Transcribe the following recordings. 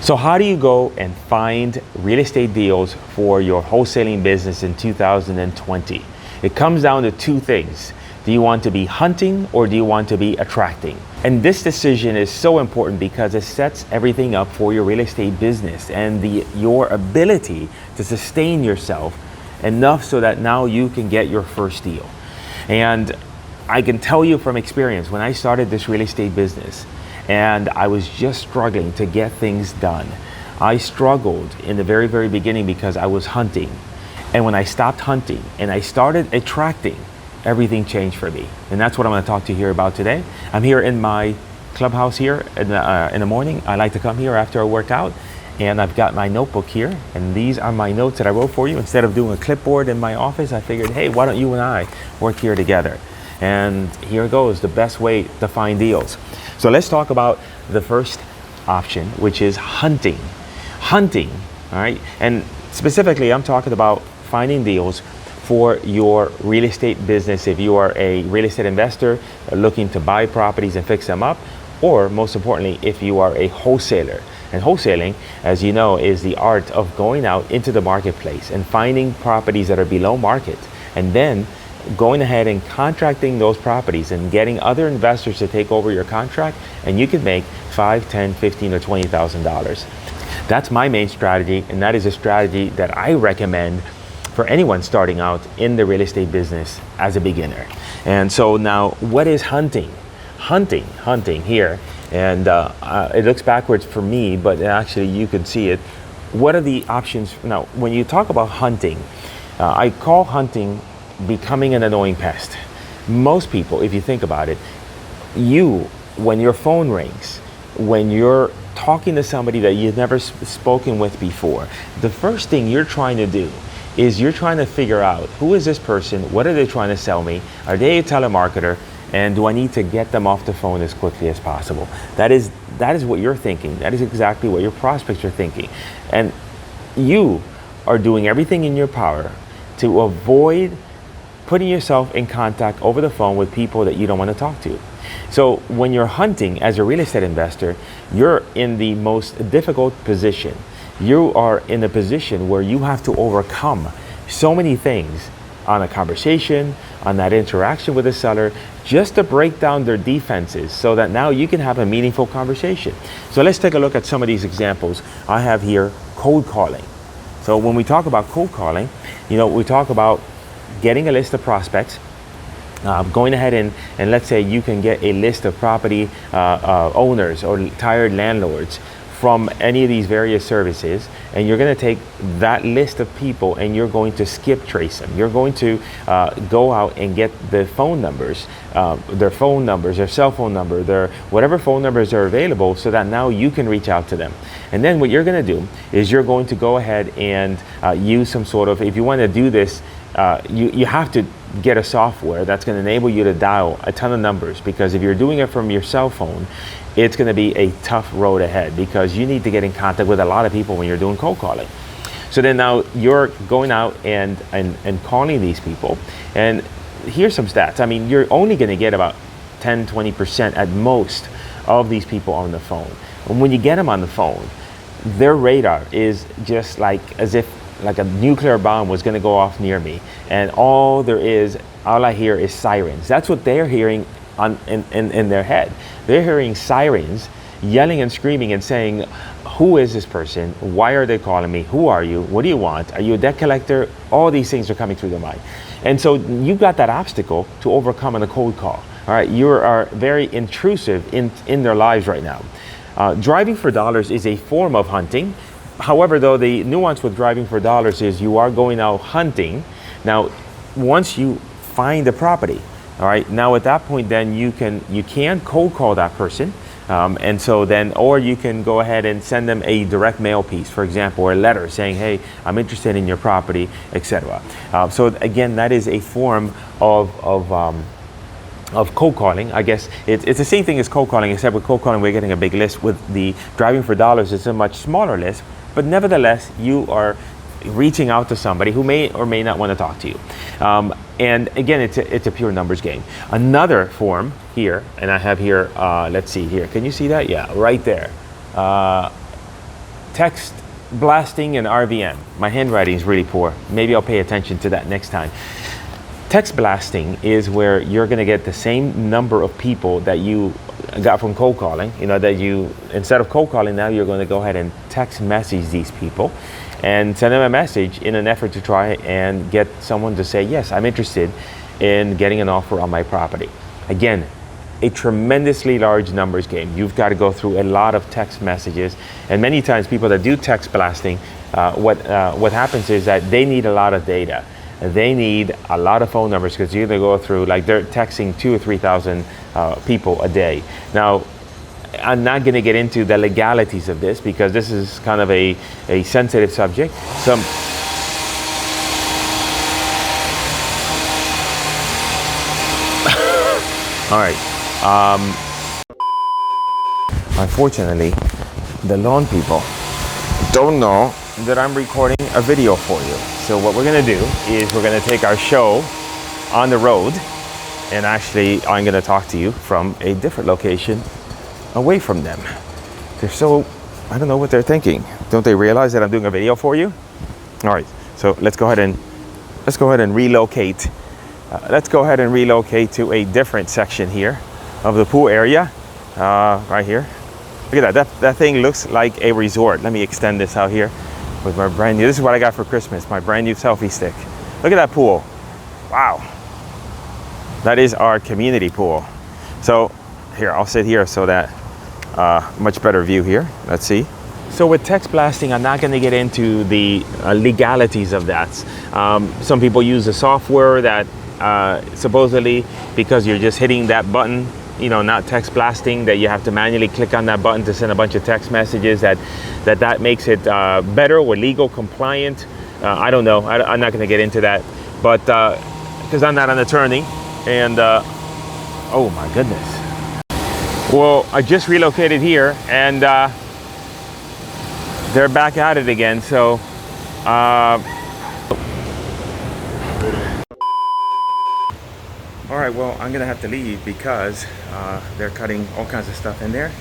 So how do you go and find real estate deals for your wholesaling business in 2020? It comes down to two things. Do you want to be hunting or do you want to be attracting? And this decision is so important because it sets everything up for your real estate business and your ability to sustain yourself enough so that now you can get your first deal. And I can tell you from experience, when I started this real estate business and I was just struggling to get things done, I struggled in the very, very beginning because I was hunting. And when I stopped hunting and I started attracting, everything changed for me. And that's what I'm going to talk to you here about today. I'm here in my clubhouse here in the morning. I like to come here after I work out. And I've got my notebook here. And these are my notes that I wrote for you. Instead of doing a clipboard in my office, I figured, hey, why don't you and I work here together? And here goes, the best way to find deals. So let's talk about the first option, which is hunting. Hunting, all right? And specifically, I'm talking about finding deals for your real estate business. If you are a real estate investor looking to buy properties and fix them up, or most importantly, if you are a wholesaler. And wholesaling, as you know, is the art of going out into the marketplace and finding properties that are below market, and then going ahead and contracting those properties and getting other investors to take over your contract, and you can make $5, $10, $15, or $20,000. That's my main strategy, and that is a strategy that I recommend for anyone starting out in the real estate business as a beginner. And so now, what is hunting? Hunting here, and it looks backwards for me, but actually you can see it. What are the options? Now, when you talk about hunting, I call hunting becoming an annoying pest. Most people, if you think about it, when your phone rings, when you're talking to somebody that you've never spoken with before, the first thing you're trying to do is you're trying to figure out, who is this person? What are they trying to sell me? Are they a telemarketer? And do I need to get them off the phone as quickly as possible? That is what you're thinking. That is exactly what your prospects are thinking. And you are doing everything in your power to avoid putting yourself in contact over the phone with people that you don't want to talk to. So when you're hunting as a real estate investor, you're in the most difficult position. You are in a position where you have to overcome so many things on a conversation, on that interaction with the seller, just to break down their defenses so that now you can have a meaningful conversation. So let's take a look at some of these examples. I have here cold calling. So when we talk about cold calling, we talk about getting a list of prospects, going ahead and let's say you can get a list of property owners or tired landlords from any of these various services, and you're going to take that list of people and you're going to skip trace them. You're going to go out and get the phone numbers, their phone numbers, their cell phone number, their whatever phone numbers are available, so that now you can reach out to them. And then what you're going to do is you're going to go ahead and use some sort of, if you want to do this, you have to get a software that's going to enable you to dial a ton of numbers, because if you're doing it from your cell phone, it's going to be a tough road ahead, because you need to get in contact with a lot of people when you're doing cold calling. So then now you're going out and calling these people, and here's some stats. I mean, you're only going to get about 10-20% at most of these people on the phone. And when you get them on the phone, their radar is just as if a nuclear bomb was going to go off near me, and all I hear is sirens. That's what they're hearing in their head. They're hearing sirens yelling and screaming and saying, who is this person? Why are they calling me? Who are you? What do you want? Are you a debt collector? All these things are coming through their mind. And so you've got that obstacle to overcome on a cold call. All right, you are very intrusive in their lives right now. Driving for dollars is a form of hunting. However, though, the nuance with driving for dollars is you are going out hunting. Now, once you find the property, all right, now at that point, then you can cold call that person. And so then, or you can go ahead and send them a direct mail piece, for example, or a letter saying, hey, I'm interested in your property, etc. So again, that is a form of cold calling. I guess it's the same thing as cold calling, except with cold calling, we're getting a big list. With the driving for dollars, it's a much smaller list, but nevertheless, you are reaching out to somebody who may or may not want to talk to you. And again, it's a pure numbers game. Another form here, and I have here, let's see here. Can you see that? Yeah, right there. text blasting and RVM. My handwriting is really poor. Maybe I'll pay attention to that next time. Text blasting is where you're going to get the same number of people that you got from cold calling. You know, that you, instead of cold calling, now you're going to go ahead and text message these people and send them a message in an effort to try and get someone to say, yes, I'm interested in getting an offer on my property. Again, a tremendously large numbers game. You've got to go through a lot of text messages, and many times people that do text blasting, what happens is that they need a lot of data. They need a lot of phone numbers, because you either go through, like, they're texting 2,000 or 3,000 people a day. Now, I'm not going to get into the legalities of this because this is kind of a sensitive subject. All right. Unfortunately, the lawn people don't know that I'm recording a video for you. So what we're gonna do is we're gonna take our show on the road, and actually I'm gonna talk to you from a different location away from them. They're so, I don't know what they're thinking. Don't they realize that I'm doing a video for you? All right, so let's go ahead and relocate. Let's go ahead and relocate to a different section here of the pool area, right here. Look at that. That thing looks like a resort. Let me extend this out here with my brand new, this is what I got for Christmas, my brand new selfie stick. Look at that pool. Wow. That is our community pool. So here, I'll sit here so that much better view here. Let's see. So with text blasting, I'm not going to get into the legalities of that. Some people use a software that supposedly, because you're just hitting that button, you know, not text blasting, that you have to manually click on that button to send a bunch of text messages, that makes it better or legal compliant. I don't know. I'm not going to get into that, but because I'm not an attorney, and oh my goodness. Well, I just relocated here, and they're back at it again. So all right, well, I'm gonna have to leave because they're cutting all kinds of stuff in there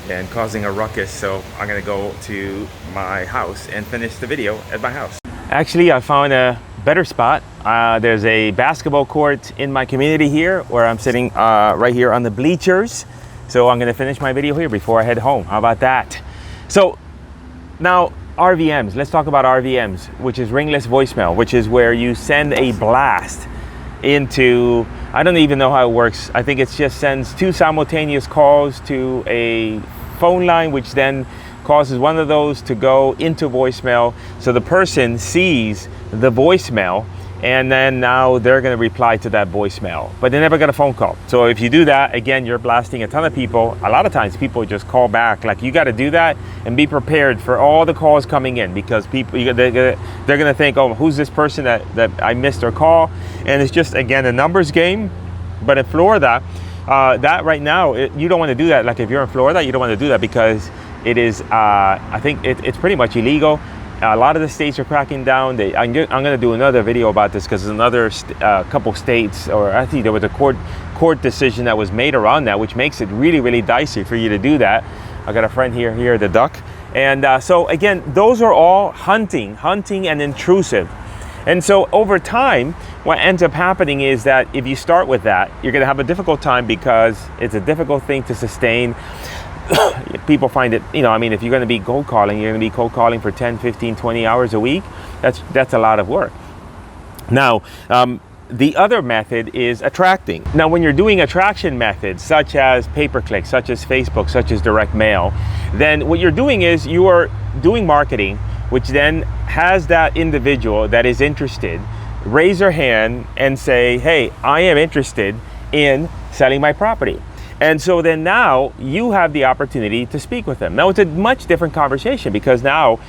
and causing a ruckus. So I'm gonna go to my house and finish the video at my house. Actually, I found a better spot. There's a basketball court in my community here where I'm sitting right here on the bleachers. So I'm gonna finish my video here before I head home. How about that? So now, RVMs, let's talk about RVMs, which is ringless voicemail, which is where you send a blast into, I don't even know how it works. I think it just sends 2 simultaneous calls to a phone line, which then causes one of those to go into voicemail. So the person sees the voicemail, and then now they're going to reply to that voicemail, but they never got a phone call. So if you do that, again, you're blasting a ton of people. A lot of times people just call back. Like, you got to do that and be prepared for all the calls coming in, because people, they're going to think, oh, who's this person that I missed their call? And it's just, again, a numbers game. But in Florida, that right now, you don't want to do that. Like, if you're in Florida, you don't want to do that because it is, I think it's pretty much illegal. A lot of the states are cracking down. I'm going to do another video about this because there's another couple states, or I think there was a court decision that was made around that, which makes it really, really dicey for you to do that. I got a friend here, the duck. And so again, those are all hunting and intrusive. And so over time, what ends up happening is that if you start with that, you're going to have a difficult time because it's a difficult thing to sustain. People find it, I mean, if you're going to be cold calling, you're going to be cold calling for 10, 15, 20 hours a week. That's a lot of work. Now, the other method is attracting. Now, when you're doing attraction methods, such as pay-per-click, such as Facebook, such as direct mail, then what you're doing is you are doing marketing, which then has that individual that is interested raise their hand and say, hey, I am interested in selling my property. And so then now you have the opportunity to speak with them. Now it's a much different conversation, because now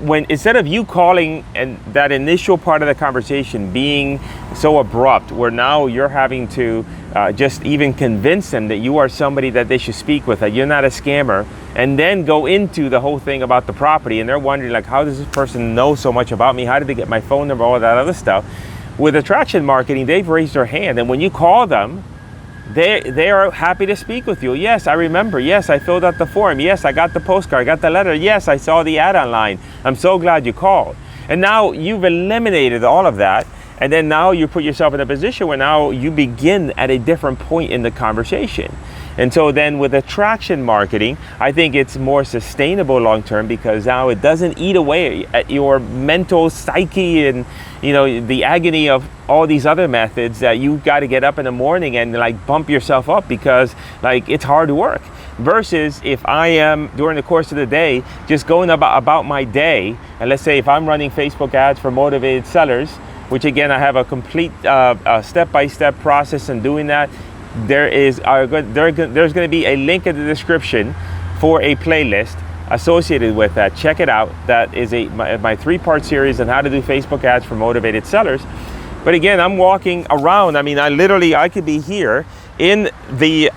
instead of you calling and that initial part of the conversation being so abrupt, where now you're having to just even convince them that you are somebody that they should speak with, that you're not a scammer, and then go into the whole thing about the property, and they're wondering, like, how does this person know so much about me? How did they get my phone number? All that other stuff. With attraction marketing, they've raised their hand, and when you call them, they are happy to speak with you. Yes, I remember. Yes, I filled out the form. Yes, I got the postcard, I got the letter. Yes, I saw the ad online. I'm so glad you called. And now you've eliminated all of that. And then now you put yourself in a position where now you begin at a different point in the conversation. And so then with attraction marketing, I think it's more sustainable long term, because now it doesn't eat away at your mental psyche and, you know, the agony of all these other methods that you got to get up in the morning and like bump yourself up because like it's hard work. Versus if I am during the course of the day just going about my day, and let's say if I'm running Facebook ads for motivated sellers, which again I have a complete step-by-step process in doing that. There's going to be a link in the description for a playlist associated with that. Check it out. That is my 3-part series on how to do Facebook ads for motivated sellers. But again, I'm walking around. I mean, I could be here in the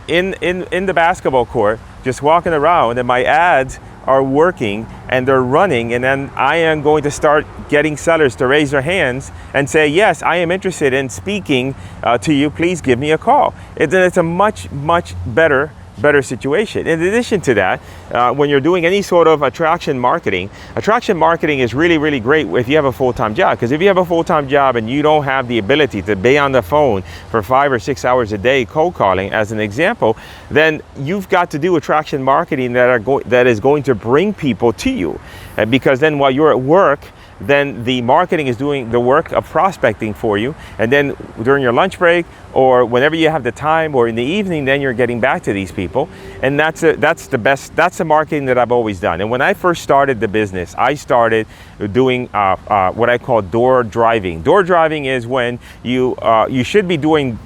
in the basketball court, just walking around, and my ads are working and they're running, and then I am going to start getting sellers to raise their hands and say, yes, I am interested in speaking to you, please give me a call. It's a much better situation. In addition to that, when you're doing any sort of attraction marketing is really great if you have a full-time job. Because if you have a full-time job and you don't have the ability to be on the phone for 5 or 6 hours a day cold calling, as an example, then you've got to do attraction marketing that is going to bring people to you. Because then while you're at work, then the marketing is doing the work of prospecting for you, and then during your lunch break or whenever you have the time or in the evening, then you're getting back to these people. And that's the marketing that I've always done. And when I first started the business, I started doing what I call door driving. Door driving is when you should be going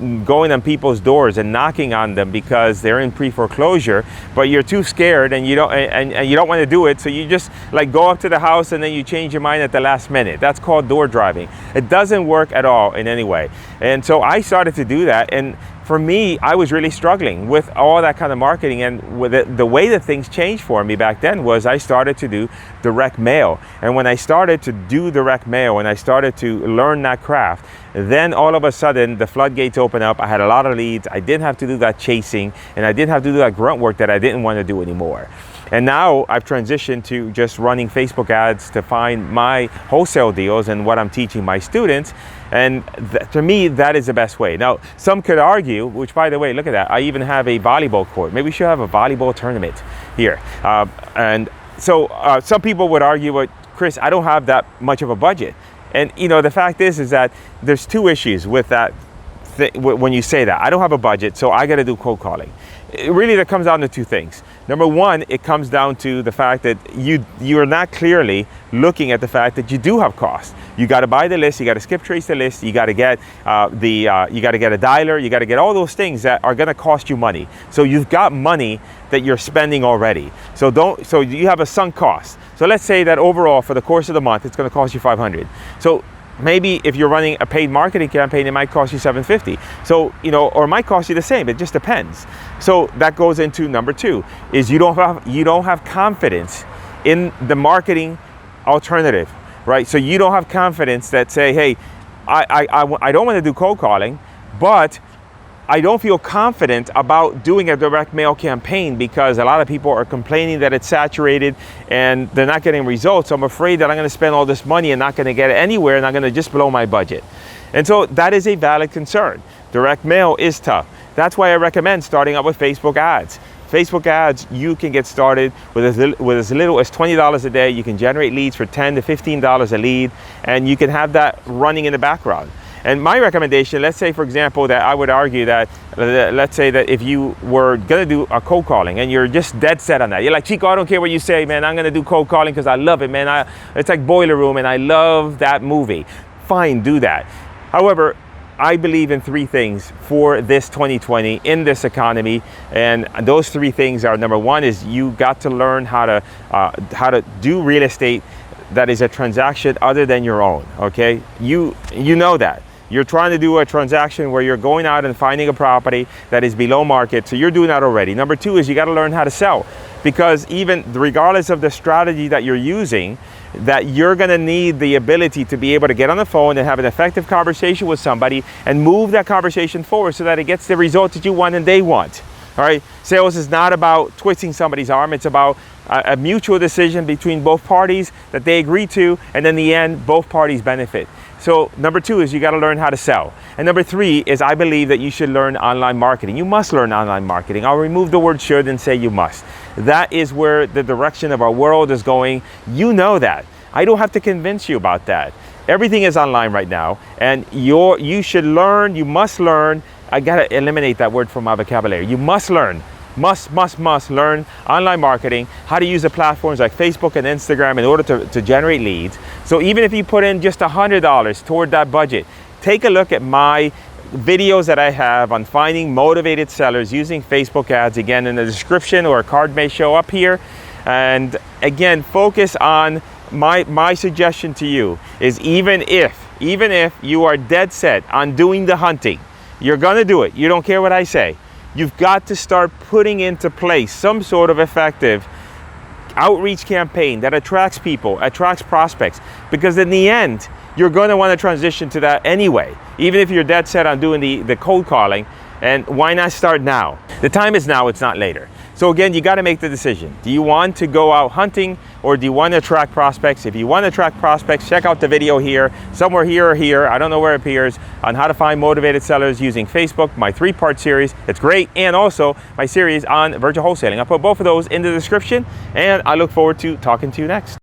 on people's doors and knocking on them because they're in pre-foreclosure, but you're too scared and you don't want to do it, so you just like go up to the house and then you change your mind at the last minute. That's called door driving. It doesn't work at all in any way. And so I started to do that, and for me, I was really struggling with all that kind of marketing. And with the way that things changed for me back then was I started to do direct mail. And when I started to do direct mail and I started to learn that craft, then all of a sudden the floodgates opened up. I had a lot of leads. I didn't have to do that chasing, and I didn't have to do that grunt work that I didn't want to do anymore. And now I've transitioned to just running Facebook ads to find my wholesale deals and what I'm teaching my students. And to me, that is the best way. Now, some could argue, which by the way, look at that. I even have a volleyball court. Maybe we should have a volleyball tournament here. And so some people would argue, but Chris, I don't have that much of a budget. And you know, the fact is that there's 2 issues with that. When you say that, I don't have a budget, so I got to do cold calling. Really, that comes down to 2 things. Number one, it comes down to the fact that you are not clearly looking at the fact that you do have costs. You got to buy the list, you got to skip trace the list, you got to get you got to get a dialer, you got to get all those things that are going to cost you money. So you've got money that you're spending already. So you have a sunk cost. So let's say that overall for the course of the month, it's going to cost you $500. So maybe if you're running a paid marketing campaign, it might cost you $750. So, you know, or it might cost you the same. It just depends. So that goes into number 2, is you don't have confidence in the marketing alternative, right? So you don't have confidence that say, hey, I don't want to do cold calling, but I don't feel confident about doing a direct mail campaign because a lot of people are complaining that it's saturated and they're not getting results. So I'm afraid that I'm going to spend all this money and not going to get it anywhere, and I'm going to just blow my budget. And so that is a valid concern. Direct mail is tough. That's why I recommend starting out with Facebook ads. Facebook ads, you can get started with as little as $20 a day. You can generate leads for $10 to $15 a lead, and you can have that running in the background. And my recommendation, let's say, for example, that I would argue that, let's say that if you were going to do a cold calling and you're just dead set on that. You're like, Chico, I don't care what you say, man. I'm going to do cold calling because I love it, man. It's like Boiler Room and I love that movie. Fine, do that. However, I believe in 3 things for this 2020 in this economy. And those 3 things are, number 1 is you got to learn how to do real estate that is a transaction other than your own, okay? You know that. You're trying to do a transaction where you're going out and finding a property that is below market, so you're doing that already. Number 2 is you got to learn how to sell. because even regardless of the strategy that you're using, that you're going to need the ability to be able to get on the phone and have an effective conversation with somebody and move that conversation forward so that it gets the results that you want and they want. All right, sales is not about twisting somebody's arm. It's about a mutual decision between both parties that they agree to, and in the end, both parties benefit. So number 2 is you got to learn how to sell. And number 3 is I believe that you should learn online marketing. You must learn online marketing. I'll remove the word should and say you must. That is where the direction of our world is going. You know that. I don't have to convince you about that. Everything is online right now, and you should learn, you must learn. I gotta eliminate that word from my vocabulary. You must learn, must learn online marketing, how to use the platforms like Facebook and Instagram in order to generate leads. So even if you put in just $100 toward that budget, take a look at my videos that I have on finding motivated sellers using Facebook ads. Again, in the description, or a card may show up here. And again, focus on my suggestion to you is even if you are dead set on doing the hunting, you're gonna do it. You don't care what I say. You've got to start putting into place some sort of effective outreach campaign that attracts people, attracts prospects, because in the end, you're gonna wanna transition to that anyway, even if you're dead set on doing the cold calling. And why not start now? The time is now, it's not later. So again, you gotta make the decision. Do you want to go out hunting, or do you want to attract prospects? If you want to attract prospects, check out the video here, somewhere here or here, I don't know where it appears, on how to find motivated sellers using Facebook, my 3-part series. It's great. And also my series on virtual wholesaling. I'll put both of those in the description, and I look forward to talking to you next.